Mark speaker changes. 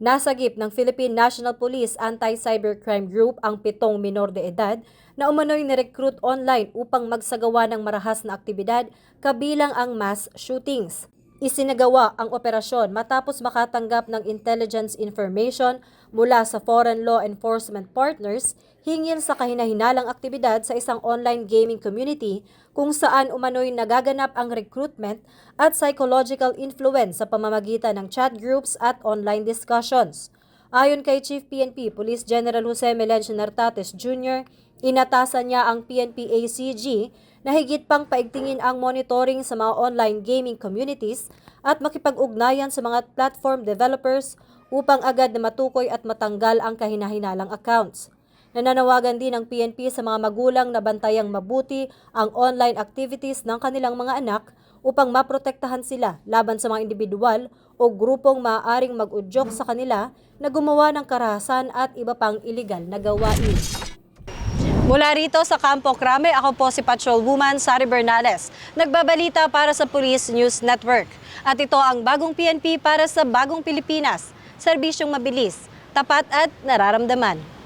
Speaker 1: Nasagip ng Philippine National Police Anti-Cybercrime Group ang 7 minor de edad na umano'y nirecruit online upang magsagawa ng marahas na aktibidad kabilang ang mass shootings. Isinagawa ang operasyon matapos makatanggap ng intelligence information mula sa foreign law enforcement partners hinggil sa kahinahinalang aktibidad sa isang online gaming community kung saan umano'y nagaganap ang recruitment at psychological influence sa pamamagitan ng chat groups at online discussions. Ayon kay Chief PNP Police General Jose Melencio Nartates Jr., inatasan niya ang PNP ACG na higit pang paigtingin ang monitoring sa mga online gaming communities at makipag-ugnayan sa mga platform developers upang agad na matukoy at matanggal ang kahinahinalang accounts. Nananawagan din ng PNP sa mga magulang na bantayang mabuti ang online activities ng kanilang mga anak upang maprotektahan sila laban sa mga individual o grupong maaaring mag-udyok sa kanila na gumawa ng karahasan at iba pang iligal na gawain. Mula rito sa Campo Crame, ako po si Patrolwoman Sari Bernales, nagbabalita para sa Police News Network. At ito ang bagong PNP para sa bagong Pilipinas, serbisyong mabilis, tapat at nararamdaman.